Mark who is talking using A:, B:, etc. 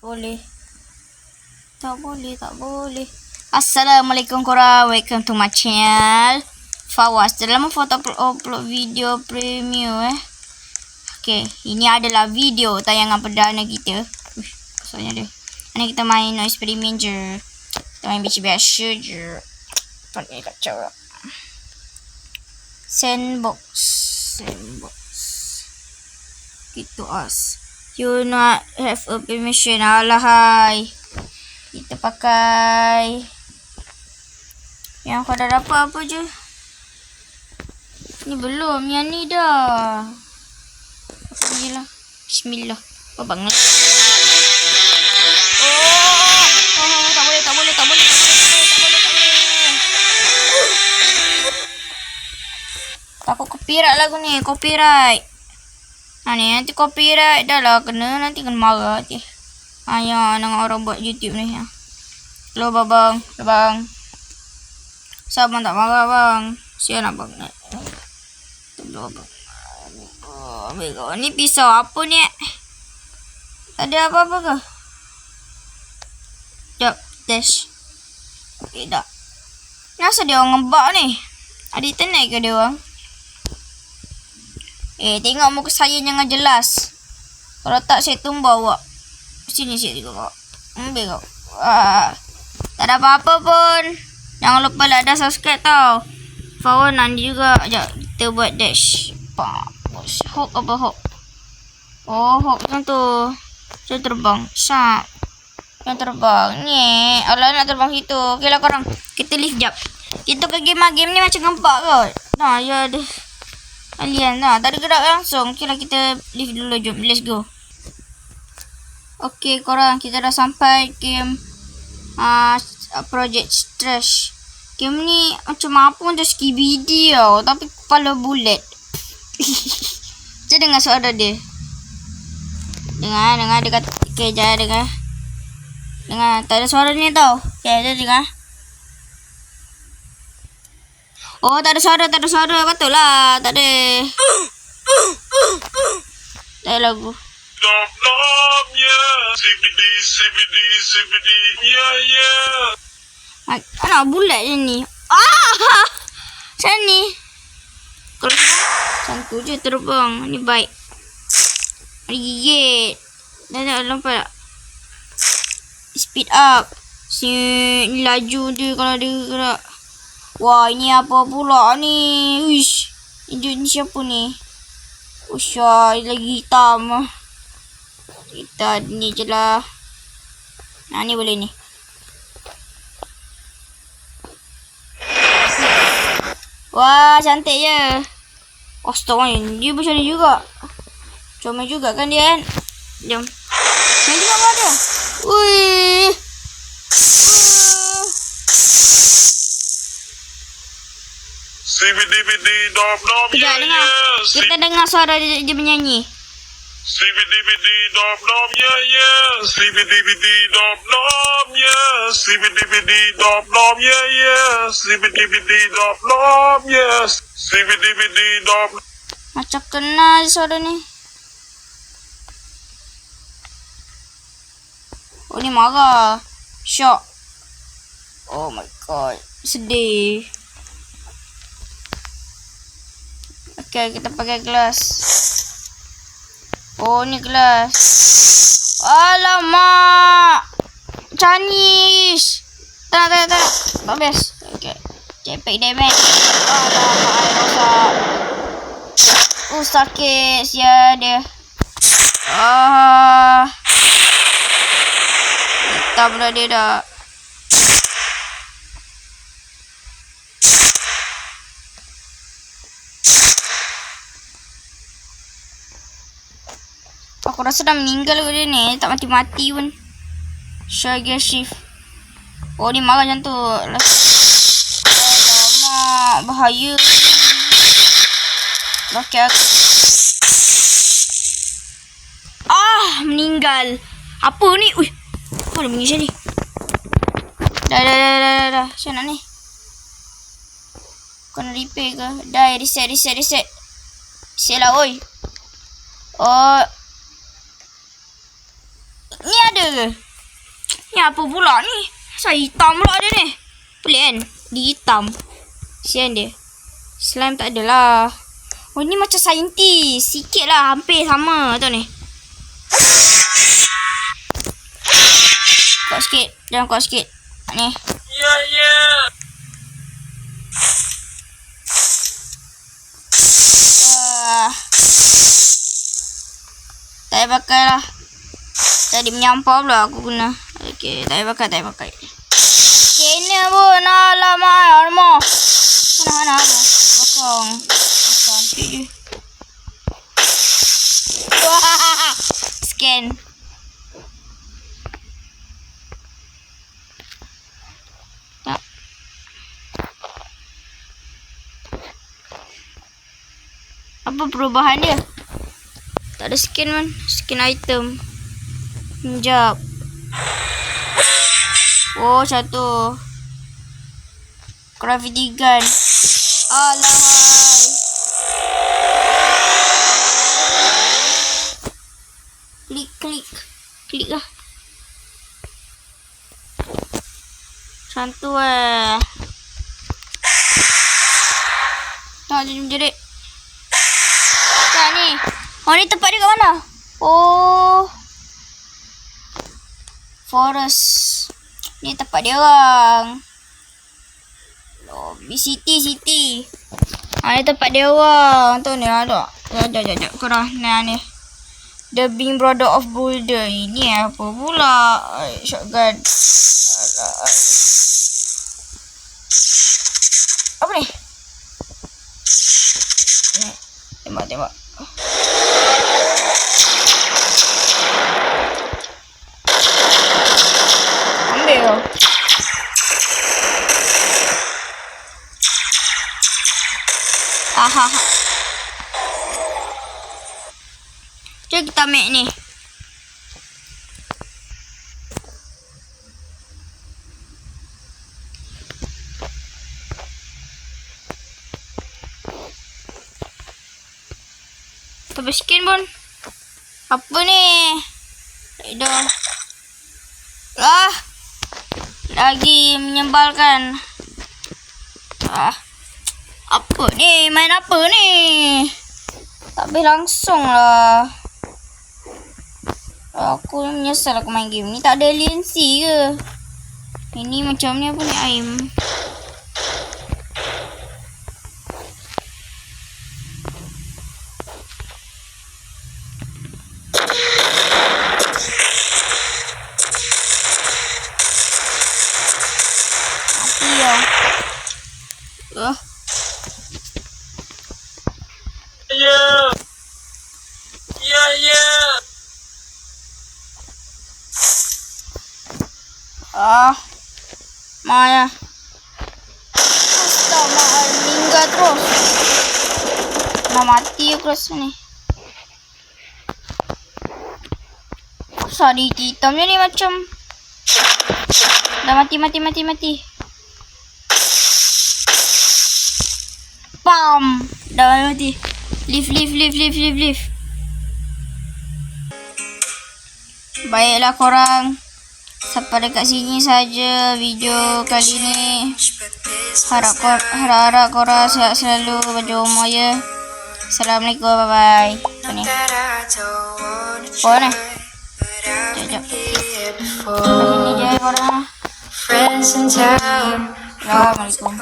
A: Boleh. Tak boleh. Assalamualaikum korang. Welcome to my channel. Fawaz. Dalam foto upload video premium Okay, ini adalah video tayangan perdana kita. Maksudnya dia. Ini kita main noise experiment je. Kita main biasa je. Tuan ni kacau lah. Sandbox. Gitu as. You not have a permission. Alahai. Kita pakai yang kau dah dapat apa je. Ni belum. Yang ni dah. Bismillah. Bismillah. Oh, bangun. Tak boleh. Takut copyright lagu ni. Copyright. Nanti copyright dah lah. Nanti kena marah je. Ya, dengan orang buat YouTube ni. Hello, bang. Siapa tak marah, bang? Siapa nak bang? Hello, bang. Oh, ni pisau apa ni? Ada apa-apa ke? Sekejap, dash. Okay, dah. Kenapa dia orang ngebak ni? Ada internet ke dia orang? Tengok muka saya jangan jelas. Kalau tak, saya tumbau awak. Sini juga kau. Ambil kau. Tak ada apa-apa pun. Jangan lupa like dan subscribe tau. Fawaz nanti juga. Sekejap, kita buat dash. Hook apa hook? Oh, hook macam tu. Saya terbang. Syap. Yang terbang. Ni. Alah nak terbang situ. Okay lah korang. Kita lift jap. Kita ke game ni macam gempak kot. Nah, ya ada. Alien lah. Tak ada gerak langsung. Okay lah kita lift dulu. Jom. Let's go. Okay korang. Kita dah sampai game Project Trash. Game ni macam apa macam skibidi tau. Tapi kepala bulat. Macam dengar suara dia. Dengar dia kata. Okay jangan dengar. Tak ada suara ni tau. Okay dia dengar. Oh, tak ada suara. Betul lah. Tak ada. Tak ada lagu. Anak bulat je ni. Macam ni. Kalau macam tu je terbang. Ni baik. Ada gigit. Dah nampak tak? Speed up. Ni laju dia kalau dia gerak. Wah, ini apa pula ni? Uish. Ini siapa ni? Usha, lagi hitam. Kita ni je lah. Ni boleh ni. Wah, cantik je. Astaga, dia macam ni juga. Comel juga kan dia kan? Jom. Main juga apa dia? Wih. Kejap dengar. Kita dengar suara dia menyanyi. Macam kenal suara ni. Oh, ni marah. Shock. Oh my god. Sedih. Okay, kita pakai gelas. Oh, ni gelas. Alamak. Chinese. Tak. Habis. Okay. Cepek damage. Alamak, air rosak. Sakit. Sia dia. Hitam pula dia dah. Aku rasa dah meninggal kot dia ni. Tak mati-mati pun. Share shift. Oh, ni marah macam tu. Alamak. Bahaya. Laki aku. Meninggal. Apa ni? Ui. Apa dia bunyi macam ni? Dah. Macam mana ni? Kena repair ke? Dah, reset. Reset lah, oi. Oh. Ni ada ke? Ni apa pula ni? Saya hitam pula dia ni. Pelik kan? Dia hitam. Sian dia. Slime tak adalah. Oh ni macam saintis. Sikit lah. Hampir sama tu ni. Kuat sikit. Jangan kuat sikit. Ni. Tak payah pakai lah. Tadi menyampah pula aku guna. Okay, tak payah pakai. Scanner pun. Alamak. Mana. Kosong. Cantik je. Wah. Scan. Tak. Apa perubahan dia? Tak ada scan man. Scan item. Sekejap. Oh, satu. Gravity gun. Alahai. Klik lah. Macam tu Tak jadi menjerit. Tak ni. Oh ni tempat dia kat mana? Oh. Forest. Ni tempat dia orang. Lobby city. Ni tempat dia orang. Tu ni ada. Sekejap. Korang. Ni. The Big Brother of Boulder. Ini apa pula? Shotgun. Apa ni? Tembak. Ambil kau. Aha. Jom kita ambil ni. Tapi skin pun. Apa ni? Dah. Lagi menyebalkan. Apa ni? Main apa ni? Tak boleh langsung lah. Aku menyesal aku main game ni. Tak ada aliensi ke? Ini macam ni apa ni aim? Maya. Astaga, meninggal terus. Nak mati aku rasa ni. Sari hitamnya ni macam dah mati. Pam. Dah mati. Leave. Baiklah korang. Sampai dekat sini saja video kali ni. Harap korang sihat selalu. Baju umur ya. Assalamualaikum. Bye-bye. Apa ni? Oh ni. Sekejap. Sini je korang. Assalamualaikum.